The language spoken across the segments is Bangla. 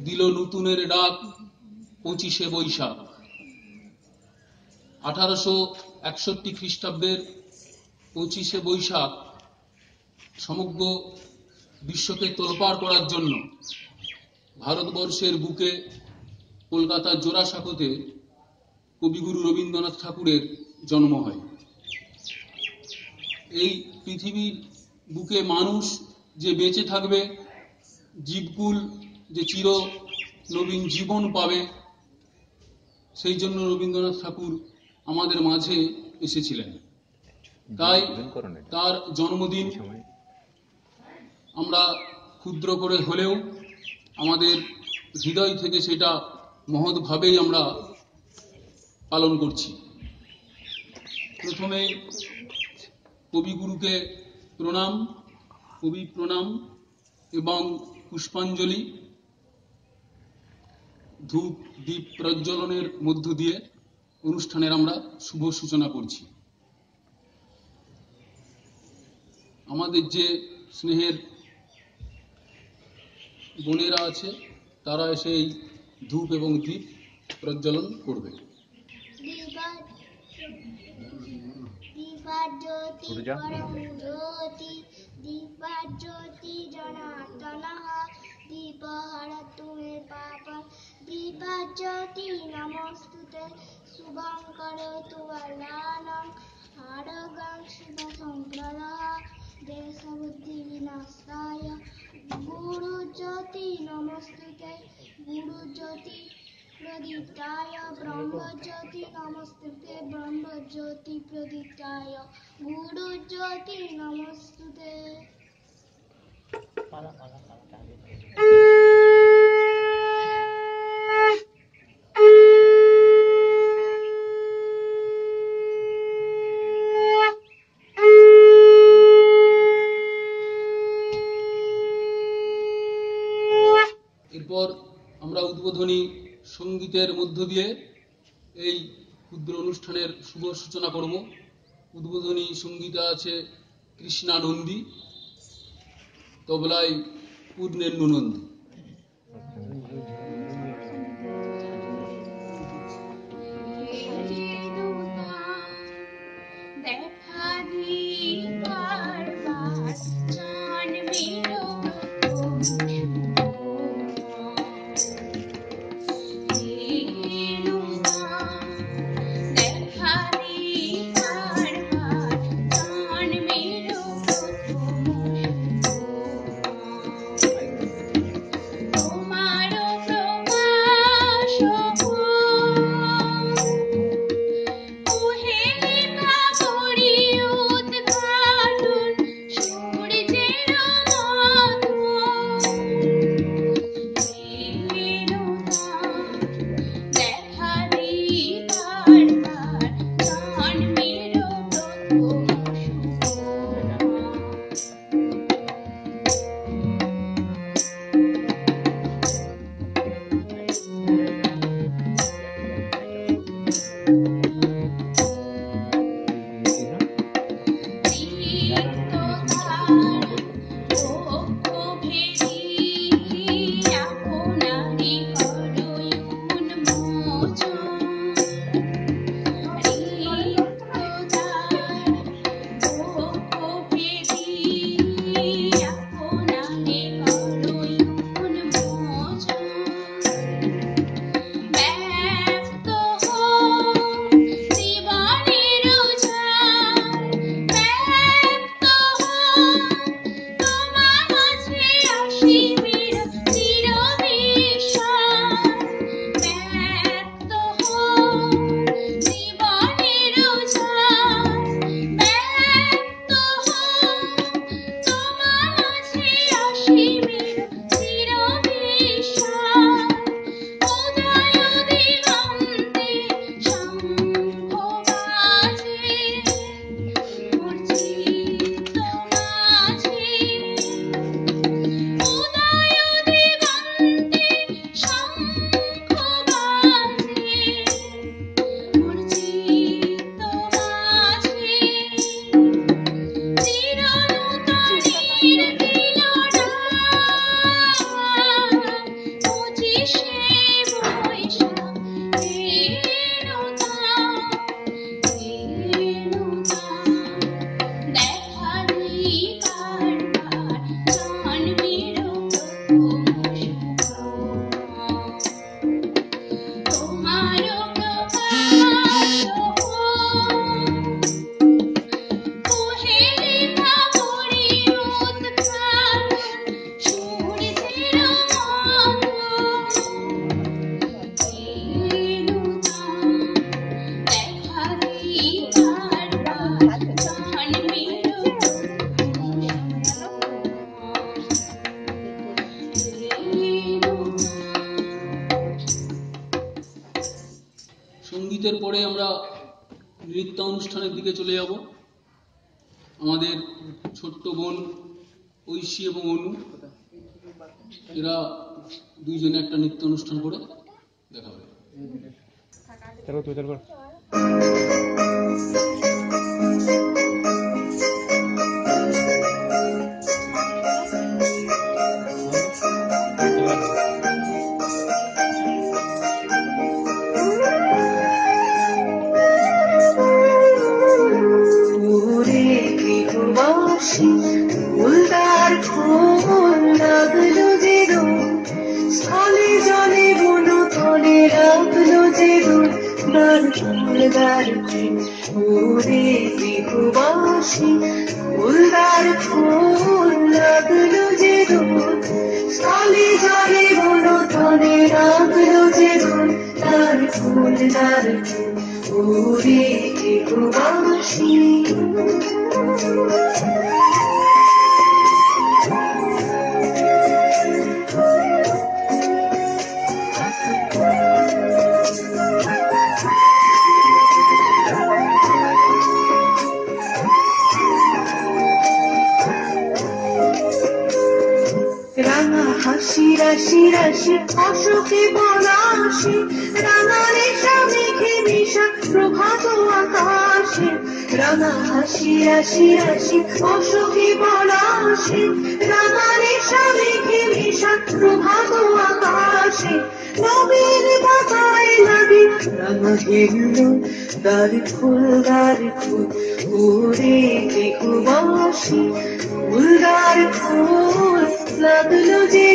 দিল নতুনের ডাক 25শে বৈশাখ। 1861 খ্রিস্টাব্দের 25শে বৈশাখ সমগ্র বিশ্বকে তোলপাড় করার জন্য ভারতবর্ষের বুকে কলকাতার জোড়াসাঁকোতে কবিগুরু রবীন্দ্রনাথ ঠাকুরের জন্ম হয়। এই পৃথিবীর বুকে মানুষ যে বেঁচে থাকবে, জীবকুল যে চির নবীন জীবন পাবে, সেই জন্য রবীন্দ্রনাথ ঠাকুর আমাদের মাঝে এসেছিলেন। তাই তার জন্মদিন আমরা ক্ষুদ্র করে হলেও আমাদের হৃদয় থেকে সেটা মহৎভাবেই আমরা পালন করছি। প্রথমে কবিগুরুকে প্রণাম, কবি প্রণাম এবং পুষ্পাঞ্জলি, ধূপ দীপ প্রজ্বলনের মধ্য দিয়ে অনুষ্ঠানের আমরা শুভ সূচনা করছি। আমাদের যে স্নেহের বোনেরা আছে তারা এসে এই ধূপ এবং দীপ প্রজ্বলন করবে। दीपाज्योति जनार्दनः दीपहरतु मे पापं दीपाज्योति नमोस्तुते शुभं करोतु वरदानं आरोग्यं शिवसम्प्रदः देशबुद्धिविनाशाय गुरुज्योति नमोस्तुते गुरुज्योति प्रदीप्ताय ब्रह्मज्योति नमोस्तुते ब्रह्मज्योति प्रदीप्ताय गुरुज्योति नमोस्तुते। এরপর আমরা উদ্বোধনী সঙ্গীতের মধ্য দিয়ে এই ক্ষুদ্র অনুষ্ঠানের শুভ সূচনা করব। উদ্বোধনী সঙ্গীতে আছে কৃষ্ণা নন্দী, তবলায় পূর্ণেন্দু নন্দী। সঙ্গীতের পরে আমরা নৃত্যানুষ্ঠানের দিকে চলে যাব। আমাদের ছোট্ট বোন ঐশী এবং অনু, এরা দুইজনে একটা নৃত্য অনুষ্ঠান করে দেখাবে। ফুলদার ফুল লাগলো যে স্থলে জলে বনো তলে লাগলো যে ফুলদার ওরে গৃহবাসী ফুলদার ফুল লাগলো যে স্থলে জলে বনো তলে লাগলো যে ফুলদার ওরে গৃহবাসী। রাঙা হাসি রাশি রাশি অশোকে পলাশি রাঙা রেশা মেঘে মিশা প্রভাত আকাশে। রাঙা হাসি রাশি রাশি অশোকে পলাশি রাঙা রেশা মেঘে মিশা প্রভাত আকাশে। নবীন বাতায় লাগে রাঙা ঘেরলো দ্বার ফুল ওরে গৃহবাসী ফুলদার ফুল লাগলো যে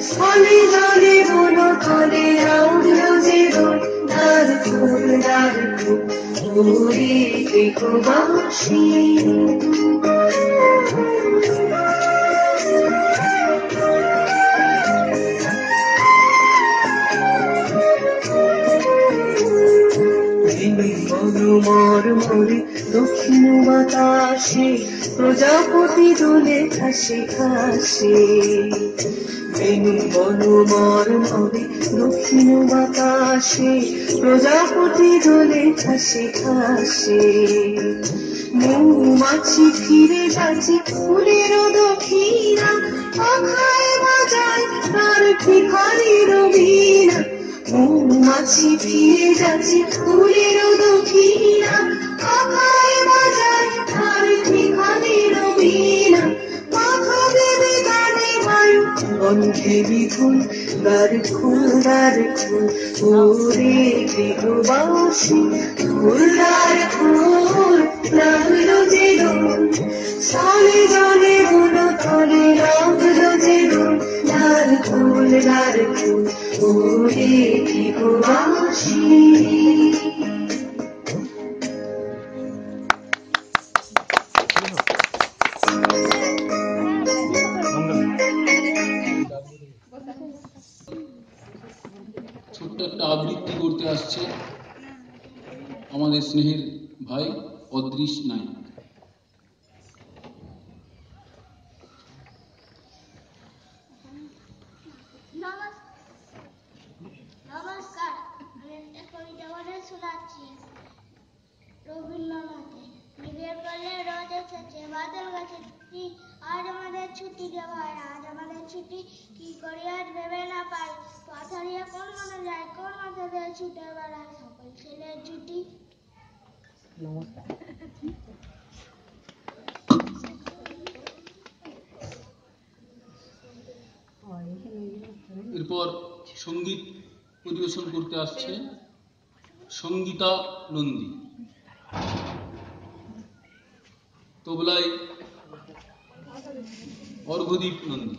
স্থলে জলে বনো তলে লাগলো যে দ্বার ফুল ওরে গৃহবাসী। মর মরে দক্ষিণ বাতাসে প্রজাপতি দোলে ঘাসে ঘাসে। বেনু বন মর মরে দক্ষিণ বাতাসে প্রজাপতি দোলে ঘাসে ঘাসে। মৌমাছি ফিরে যাচ্ছে ফুলের দক্ষিণা পাখায় বাজায় তার ভিখারির বীণা। মৌমাছি ফিরে যাচ্ছে ফুলের দক্ষিণা পাখায় বাজায় তার ভিখারির বীণা। পাখা দেবে গানে বায়ু গন্ধে বিপুল দ্বার ফুল ওরে গৃহবাসী ফুলদার ফুল লাগলো যে স্থলে জলে বনো তলে লাগলো যে দ্বার ফুল ওরে গৃহবাসী। ছোট্ট একটা আবৃত্তি করতে আসছে আমাদের স্নেহের ভাই অদৃশ নায়ক। নমস্কার, আমি একটা কবিতা বলে শোনাচ্ছি। রবীন্দ্রনাথের মেঘের কোলে রোদ এসেছে বাদল গাছে ছুটি আজ আমাদের ছুটি রে ভাই আজ আমাদের ছুটি কি করি আজ ভেবে না পাই পথ হারিয়ে কোন মনে যায় কোন মাথা দিয়ে ছুটে বেড়ায় সকল ছেলের ছুটি। এরপর সঙ্গীত পরিবেশন করতে আসছে সঙ্গীতা নন্দী, তবলায় অর্ঘ্যদীপ নন্দী।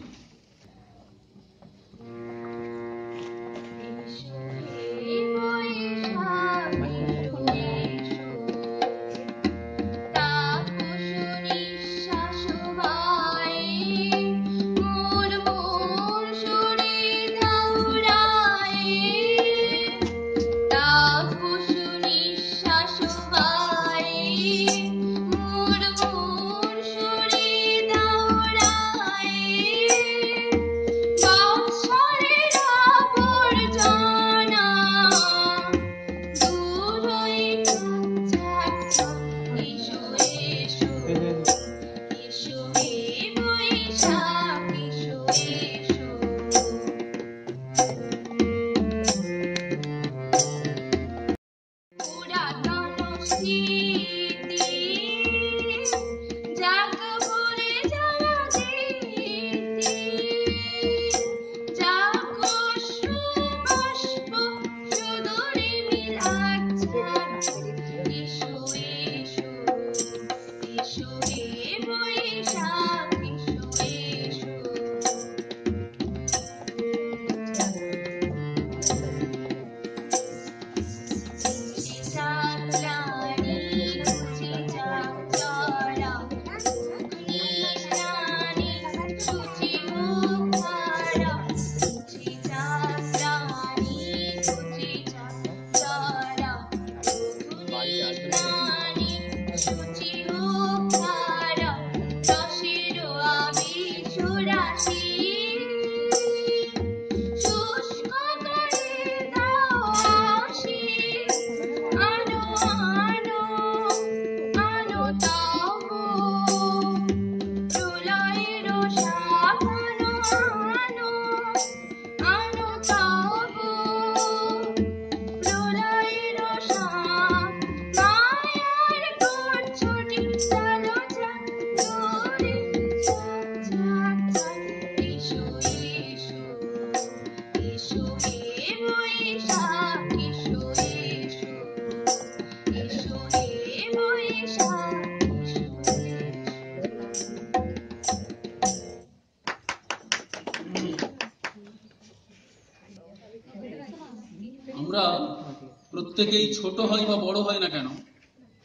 প্রত্যেকেই ছোট হয় বা বড় হয় না কেন,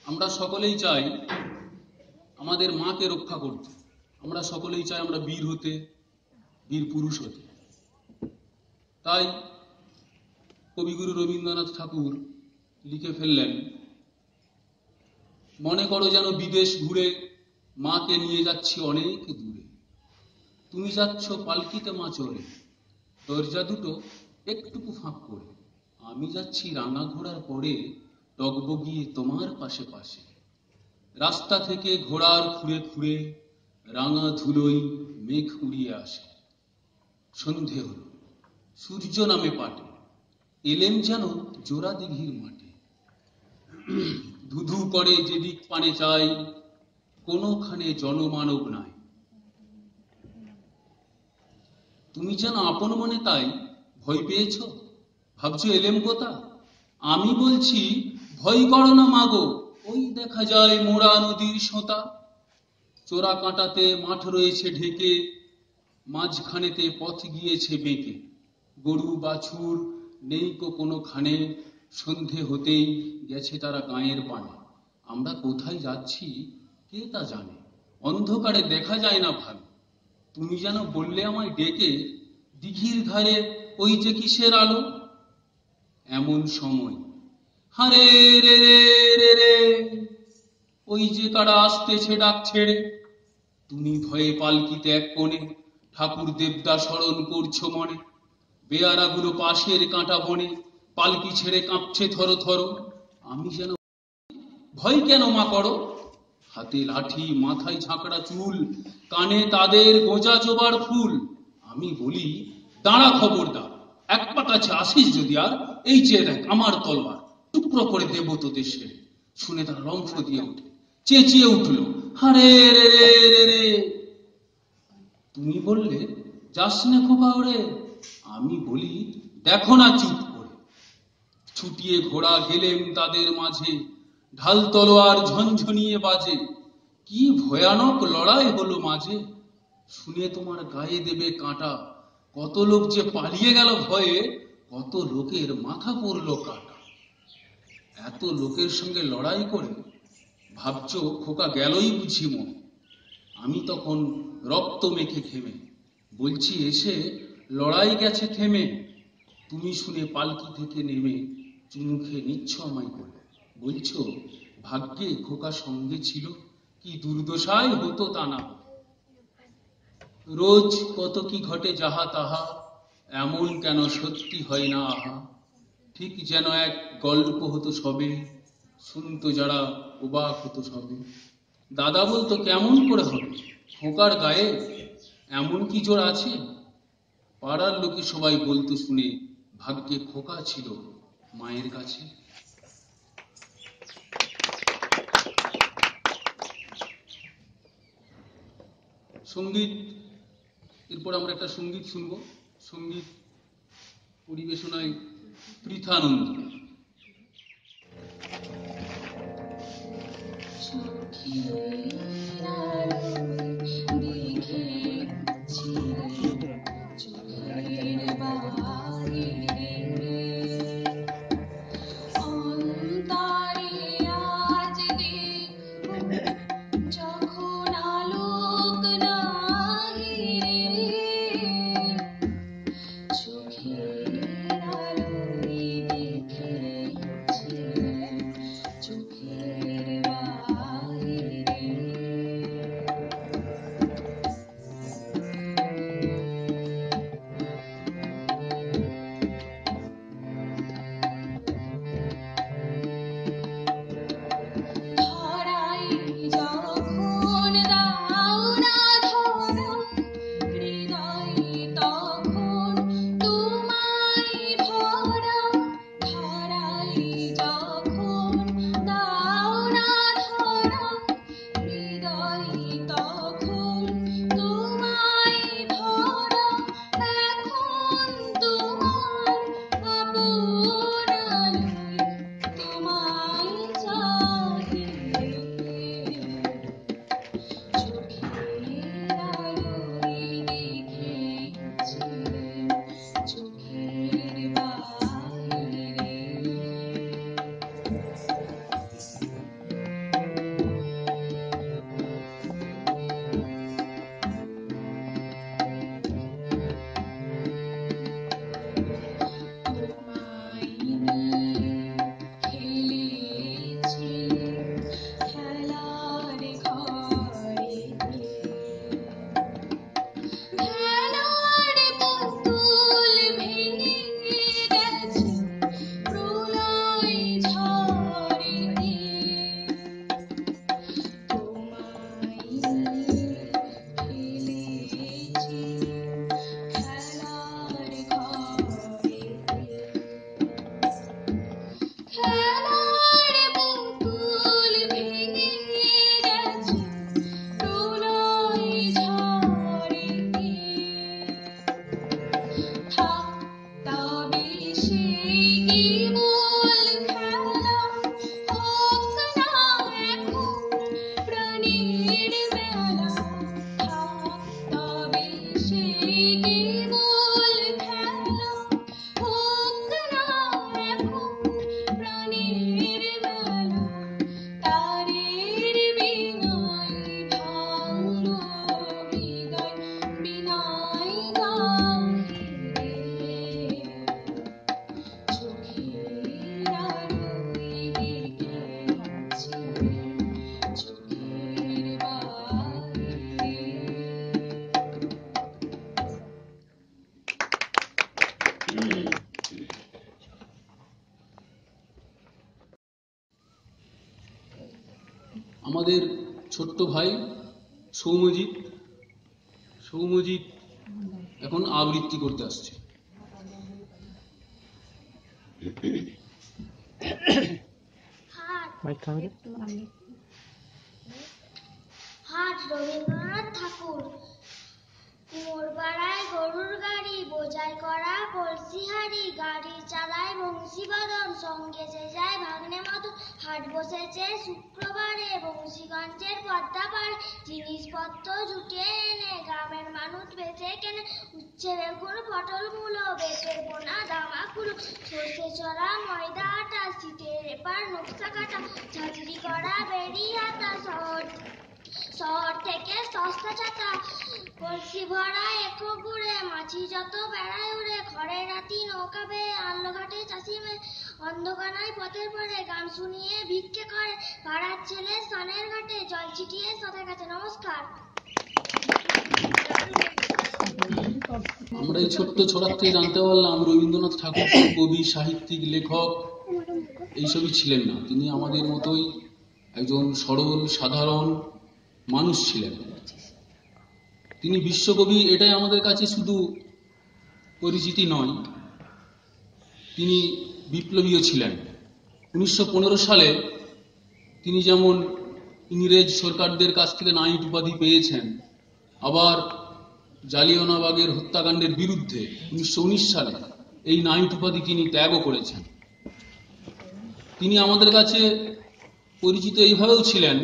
আমরা সকলেই চাই আমাদের মাকে রক্ষা করতে। আমরা সকলেই চাই আমরা বীর হতে, বীর পুরুষ হতে। তাই কবিগুরু রবীন্দ্রনাথ ঠাকুর লিখে ফেললেন, মনে করো যেন বিদেশ ঘুরে মাকে নিয়ে যাচ্ছি অনেক দূরে। তুমি যাচ্ছ পালকিতে মা চড়ে, দরজা দুটো একটুকু ফাঁক করে। আমি যাচ্ছি রাঙা ঘোড়ার পরে, ডগবগিয়ে তোমার পাশে পাশে। রাস্তা থেকে ঘোড়ার খুঁড়ে খুঁড়ে রাঙা ধুলোই মেঘ উড়িয়ে আসে। সন্ধে হল, সূর্য নামে পাটে, এলেম যেন জোড়া দিঘির মাঠে। ধুধু করে যেদিক পানে চাই, কোনোখানে জনমানব নাই। তুমি যেন আপন মনে তাই ভয় পেয়েছ, ভাবছো এলেম কোথা? আমি বলছি ভয় করো না মাগো, ওই দেখা যায় মোড়া নদীর সোঁতা। চোরা কাঁটাতে মাঠ রয়েছে ঢেকে, মাঝখানেতে পথ গিয়েছে বেঁকে। গরু বাছুর নেই কোনোখানে, সন্ধে হতেই গেছে তারা গাঁয়ের পানে। আমরা কোথায় যাচ্ছি কে তা জানে, অন্ধকারে দেখা যায় না ভালো। তুমি যেন বললে আমায় ডেকে, দিঘির ধারে ওই যে কিসের আলো। এমন সময় হারে রে রে রে রে, ওই যে কারা আসতেছে ডাক ছেড়ে। তুমি ভয়ে পালকিতে এক কোণে, ঠাকুর দেবদা স্মরণ করছো মনে। বেয়ারাগুলো পাশের কাঁটা বনে, পালকি ছেড়ে কাঁপছে থরো থরো। আমি যেন ভয় কেন মা করো, হাতে লাঠি মাথায় ঝাঁকড়া চুল, কানে তাদের গোজা জোবার ফুল। আমি বলি দাঁড়া খবরদার, এক পা কাছে আসিস যদি আর, এই চেয়ে দেখ আমার তলোয়ার, টুকরো করে দেব তোদের ছেড়ে। শুনে তারা রংফ দিয়ে উঠে, চেঁচিয়ে উঠল, হারে রে রে রে রে। তুমি বললে যাস না খোকা ওরে, আমি বলি দেখো না চুপ করে। ছুটিয়ে ঘোড়া গেলেম তাদের মাঝে, ঢাল তলোয়ার ঝনঝনিয়ে বাজে। কি ভয়ানক লড়াই হলো মাঝে, শুনে তোমার গায়ে দেবে কাঁটা। কত লোক যে পালিয়ে গেল ভয়ে, কত লোকের মাথা পড়ল কাটা। এত লোকের সঙ্গে লড়াই করে ভাবছো খোকা গেলই বুঝি মন। আমি তখন রক্ত মেখে ঘেমে বলছি এসে লড়াই গেছে থেমে। তুমি শুনে পালকি থেকে নেমে চুমুখে নিচ্ছ আমায় করে, বলছো ভাগ্যে খোকা সঙ্গে ছিল, কি দুর্দশায় হতো তা না। রোজ কত কি ঘটে যাহা তাহা, এমন কেন সত্যি হয় না আহা। ঠিক যেন এক গল্প হতো সবে, শুনতো যারা অবাক হতো সবে। দাদা বলতো কেমন করে হবে, খোকার গায়ে এমন কি জোর আছে। পাড়ার লোকে সবাই বলতো শুনে, ভাগ্যে খোকা ছিল মায়ের কাছে। সঙ্গীত, এরপর আমরা একটা সঙ্গীত শুনবো। সঙ্গীত পরিবেশনায় পৃথানন্দ। আমাদের ছোট্ট ভাই সৌম্যজিৎ এখন আবৃত্তি করতে আসছে। হাট রবীন্দ্রনাথ ঠাকুর। মোর পাড়ায় গরুর গাড়ি, বোঝাই করা কলসি হাড়ি, গাড়ি চালায় বংশীবাদন, সঙ্গে যে যায় ভাগ্নে মতো। হাট বসেছে শুক্রবারে, বংশীগঞ্জের পদ্মা পাড়ে, জিনিসপত্র জুটিয়ে এনে গ্রামের মানুষ বেচে কেনে। উচ্ছে বেগুন পটল মূলো, বেতের বোনা দামা কুলো, সর্ষে চড়া ময়দা আটা, শীতের এপার নকশা কাটা, ঝাঁঝরি করা বেরি হাতা, শহর থেকে সস্তা ছাতা, কলসি ভরা একো গুড়ে, মাছি যত বেড়ায় উড়ে, খড়ের রাতি নৌকা বেয়ে আনলো ঘাটে চাষি মেয়ে, অন্ধকানায় পথের পরে গান শুনিয়ে ভিক্ষে করে, পাড়ার ছেলে স্নানের ঘাটে জল ছিটিয়ে সাথে কাছে। নমস্কার। আমরা এই ছোট্ট ছড়ার থেকে জানতে পারলাম রবীন্দ্রনাথ ঠাকুর কবি, সাহিত্যিক, লেখক এইসবই ছিলেন না। তিনি আমাদের মতোই একজন সরল সাধারণ মানুষ ছিলেন। তিনি বিশ্বকবি, এটাই আমাদের কাছে শুধু পরিচিতি নয়, তিনি বিপ্লবীও ছিলেন। 1915 সালে তিনি যেমন ইংরেজ সরকারদের কাছ থেকে নাইট উপাধি পেয়েছেন, আবার জালিয়ানওয়ালাবাগের হত্যাকাণ্ডের বিরুদ্ধে 1919 সালে এই নাইট উপাধি তিনি ত্যাগও করেছেন। তিনি আমাদের কাছে পরিচিত এইভাবেও ছিলেন,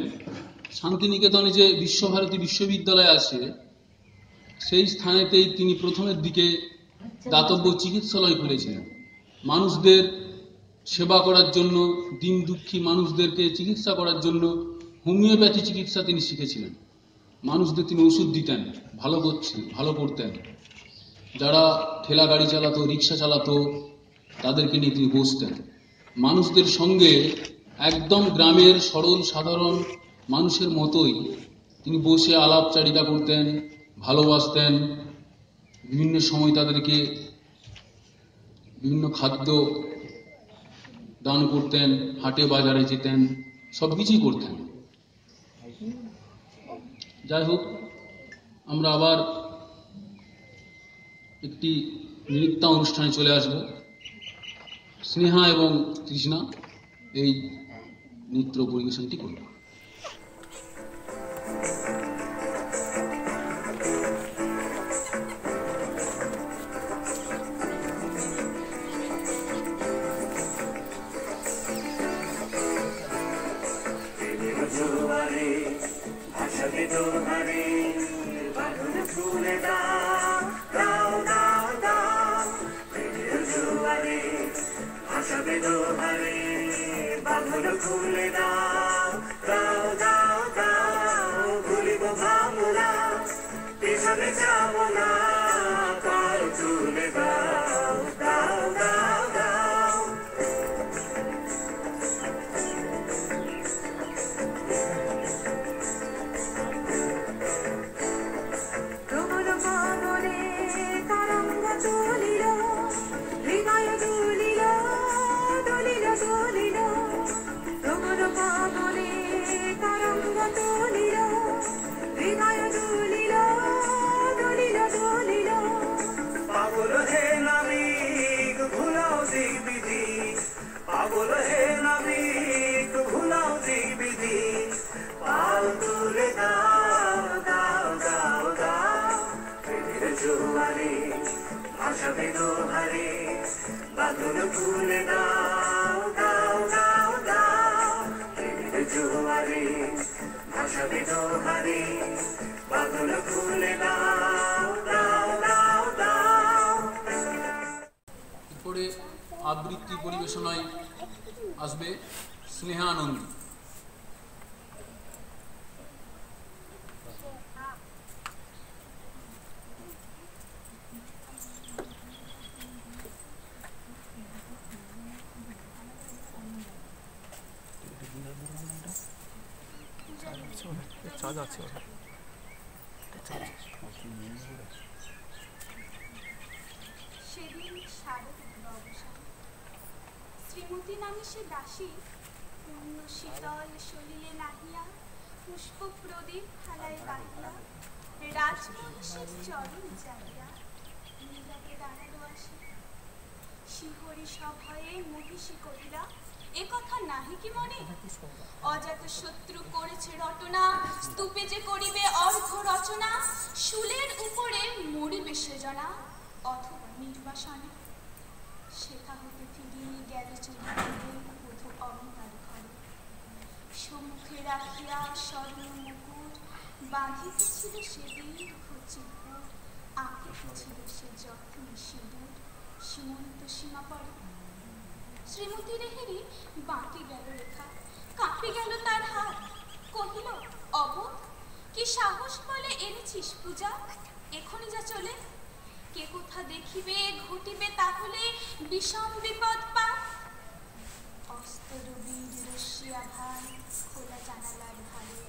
শান্তিনিকেতনে যে বিশ্বভারতী বিশ্ববিদ্যালয় আছে সেই স্থানেতেই তিনি প্রথমের দিকে দাতব্য চিকিৎসালয় খুলেছিলেন। মানুষদের সেবা করার জন্য, দিন দুঃখী মানুষদেরকে চিকিৎসা করার জন্য হোমিওপ্যাথি চিকিৎসা তিনি শিখেছিলেন। মানুষদের তিনি ওষুধ দিতেন, ভালো করতেন। যারা ঠেলা গাড়ি চালাতো, রিক্সা চালাতো, তাদেরকে নিয়ে তিনি বসতেন। মানুষদের সঙ্গে একদম গ্রামের সরল সাধারণ মানুষের মতোই তিনি বসে আলাপচারিতা করতেন, ভালোবাসতেন। বিভিন্ন সময় তাদেরকে বিভিন্ন খাদ্য দান করতেন, হাটে বাজারে যেতেন, সবকিছুই করতেন। যাই হোক, আমরা আবার একটি নৃত্য অনুষ্ঠানে চলে আসব। স্নেহা এবং তৃষ্ণা এই নৃত্য পরিবেশনটি করবে। এরপরে আবৃত্তি পরিবেশনায় আসবে স্নেহা আনন্দ। সেদিন শারদ অবসান, শ্রীমতী নামে সে দাসী পূর্ণ শীতল সলিলে নাহিয়া পুষ্প প্রদীপ হালায় বাহিয়া রাজবংশের চরণ চাইয়া নীরবে দাঁড়ালো আসি। শিহরি সভয়ে মহিষী কহিলা, এ কথা নাহি কি মনে? অজাত শত্রু করেছে রটনা, স্তূপে যে করিবে অর্ঘ রচনা। শুলের উপরে মরিবে সেজনা, অথবা নির্বাসনে। সেথা হতে ফিরিয়ে গেল চলিতে বধূ অবতার ঘরে। সম্মুখে রাখিয়া স্বর্ণ মুকুট, বাঁধিতেছিল সে দীর্ঘ চিরকুট। আঁকিতেছিল সে যত্নে সিঁদুর, সীমন্ত সীমা পরে। শ্রীমতী রেহেরি বাঁকি গেল রেখা, কাঁপে গেল তার হাত। কহিল, অবোধ, কি সাহস বলে এনেছিস পূজা? এখনই যা চলে। কে কোথা দেখিবে ঘটিবে তাহলে বিষম বিপদ পা। অস্তরবীর রসিয়া ভাই খোলা জানালার ধারে,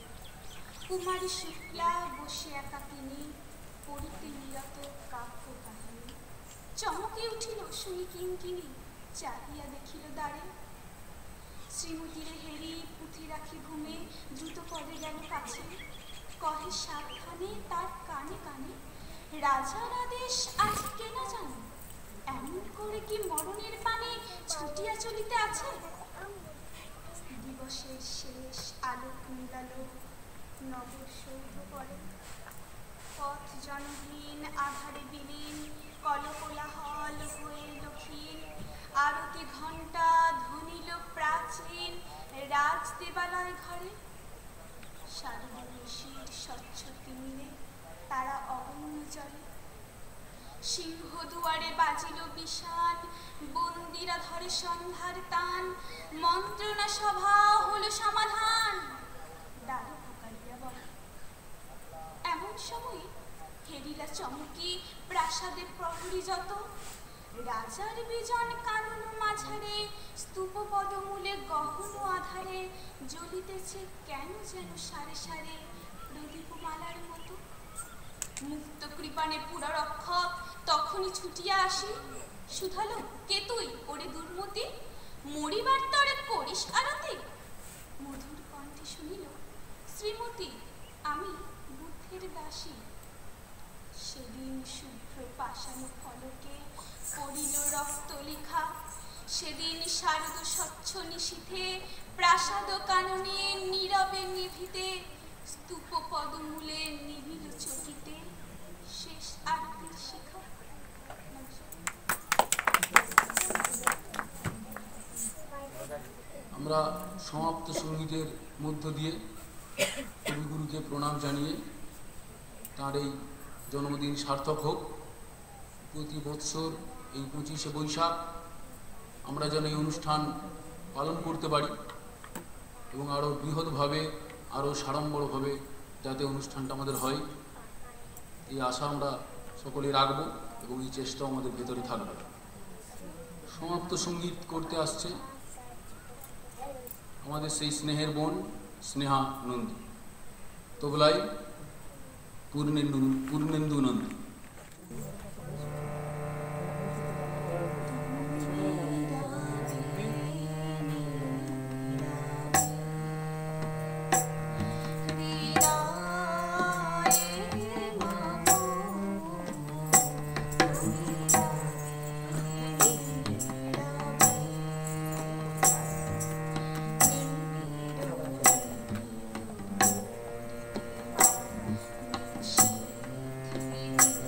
কুমারী শুক্লা বসে একাকিনী পড়িতে নিরত কাব্য কাহিনী। চমকে উঠিল শুনি কিঙ্কিণী, চাহিয়া দেখিল দ্বারে। শ্রীমতী রেহেরি পুঁথি রাখি ঘুমে দ্রুত পদে গেল কাছে। কহে সাবধানে তার কানে কানে, রাজার আদেশ আজ কে না জানে? এমন করে কি মরণের পানে ছুটিয়া চলিতে আছে? দিবসের শেষ আলোক নিবালো নগর সৌধ পরে। পথ জনহীন আধারে বিলীন, কলকোলাহল হয়ে লক্ষীন। আরতি ঘণ্টা ধ্বনিল প্রাচীন রাজ দেবালয় ঘরে। শারদীয় নিশীর স্বচ্ছ তিমিরে তারা অগণ্য জলে। সিংহ দুয়ারে বাজিল বিষান, বন্দিরা ধরে সন্ধ্যার টান। মন্ত্রণা সভা হলো সমাধান, দ্বারে পুকারিয়া বলে। এমন সময় হেরিলা চমকি প্রাসাদে প্রহরী যত। রাজার বিজন কানন মাঝারে, স্তূপ পদমূলে গহন আধারে। জ্বলিতেছে কেন যেন সারে সারে প্রদীপমালার মতো। মুক্ত কৃপাণে পুরা রক্ষক তখনই ছুটিয়া আসি। শুধালো, কে তুই ওরে দুর্মতি? মরিবার তরে করিস আরতি? মধুর কণ্ঠে শুনিল, শ্রীমতী আমি বুদ্ধের দাসী। সেদিন শুভ্র পাষাণ ফলকে পড়িল রক্ত লিখা। সেদিন শারদ স্বচ্ছ নিশীথে প্রাসাদ কাননে নীরবে নিভিতে। স্তূপ পদমূলে নিবিল চকিতে শেষ আরতির শিখা। আমরা সমাপ্ত সঙ্গীতের মধ্য দিয়ে কবিগুরুকে প্রণাম জানিয়ে তার এই জন্মদিন সার্থক হোক। প্রতি বৎসর এই 25শে বৈশাখ আমরা যেন এই অনুষ্ঠান পালন করতে পারি এবং আরও বৃহৎভাবে আরও সাড়ম্বরভাবে যাতে অনুষ্ঠানটা আমাদের হয়, এই আশা আমরা সকলে রাখব এবং এই চেষ্টাও আমাদের ভেতরে থাকবে। সমাপ্ত সঙ্গীত করতে আসছে আমাদের সেই স্নেহের বোন স্নেহা নন্দী, তবলায় পূর্ণেন্দু নন্দী। Thank you.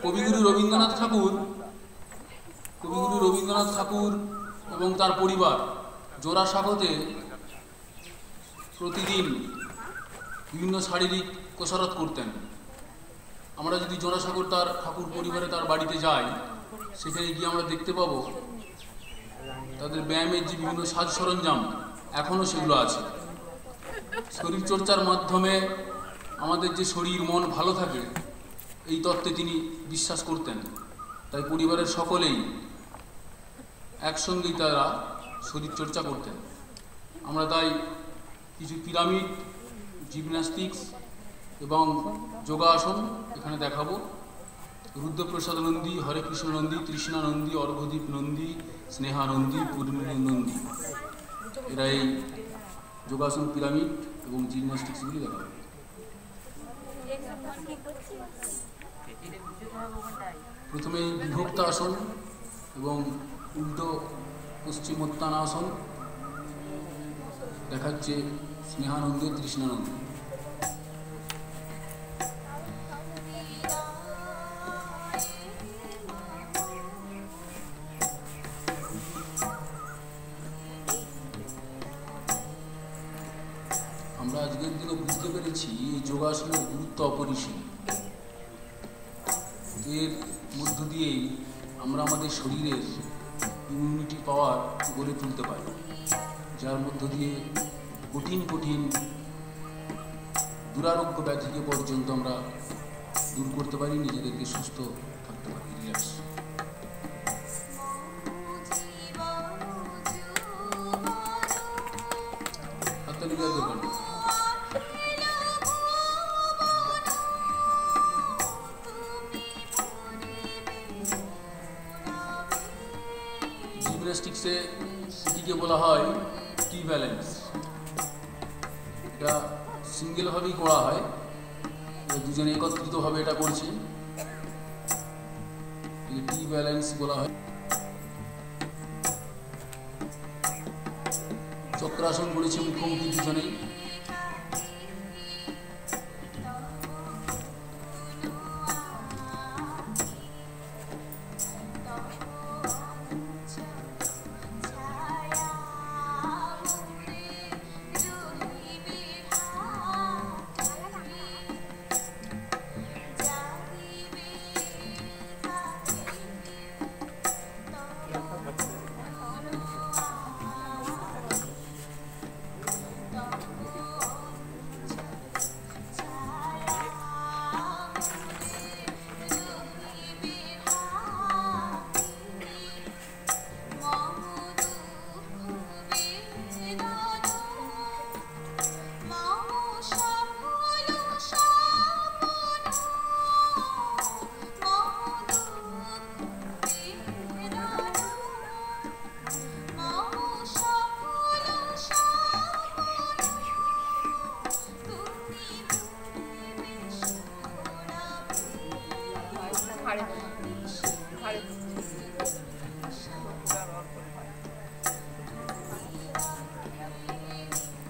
কবিগুরু রবীন্দ্রনাথ ঠাকুর এবং তার পরিবার জোড়াসাঁকোতে প্রতিদিন বিভিন্ন শারীরিক কসরত করতেন। আমরা যদি জোড়াসাঁকোর তার ঠাকুর পরিবারে তার বাড়িতে যাই, সেখানে গিয়ে আমরা দেখতে পাবো তাদের ব্যায়ামের যে বিভিন্ন সাজ সরঞ্জাম এখনও সেগুলো আছে। শরীরচর্চার মাধ্যমে আমাদের যে শরীর মন ভালো থাকে, এই তত্ত্বে তিনি বিশ্বাস করতেন। তাই পরিবারের সকলেই একসঙ্গেই তারা শরীরচর্চা করতেন। আমরা তাই কিছু পিরামিড, জিমন্যাস্টিক্স এবং যোগাসন এখানে দেখাবো। রুদ্রপ্রসাদ নন্দী, হরে কৃষ্ণ নন্দী, তৃষ্ণা নন্দী, অর্ঘ্যদীপ নন্দী, স্নেহা নন্দী, পূর্ণিমা নন্দী, এরা এই যোগাসন, পিরামিড এবং জিমন্যাস্টিক্সগুলি দেখাবো। প্রথমে বিভক্ত আসন এবং উল্টো পশ্চিমোত্তানাসন দেখাচ্ছে স্নেহানন্দ, তৃষ্ণানন্দ। আমরা আজকের দিনে বুঝতে পেরেছি এই যোগাসনের গুরুত্ব অপরিসীম। এর মধ্য দিয়েই আমরা আমাদের শরীরের ইমিউনিটি পাওয়ার গড়ে তুলতে পারি, যার মধ্য দিয়ে কঠিন কঠিন দুরারোগ্য ব্যাধিকে পর্যন্ত আমরা দূর করতে পারি, নিজেদেরকে সুস্থ থাকতে পারি, রিল্যাক্স। হাততালি দেওয়ার দরকার নেই। জিমন্যাস্টিক্সে এটিকে বলা হয় টি ব্যালেন্স। এটা সিঙ্গেলভাবেই করা হয়, দুজনে একত্রিতভাবে এটা করছে, টি ব্যালেন্স বলা হয়। চক্রাসন করেছে মুখোমুখি দুজনেই।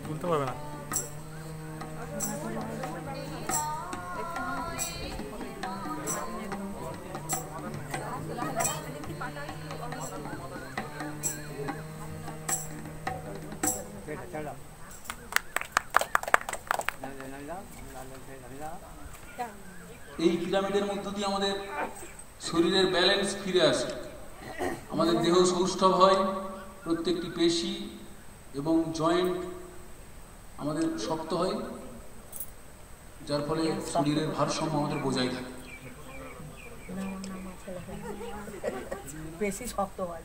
বলতে পারবে না। এই পিরামিডের মধ্য দিয়ে আমাদের শরীরের ব্যালেন্স ফিরে আসে, আমাদের দেহ সৌষ্ঠব হয়, প্রত্যেকটি পেশি এবং জয়েন্ট আমাদের শক্ত হয়, যার ফলে শরীরের ভারসাম্য আমাদের বজায় থাকে। বেশি শক্ত হয়।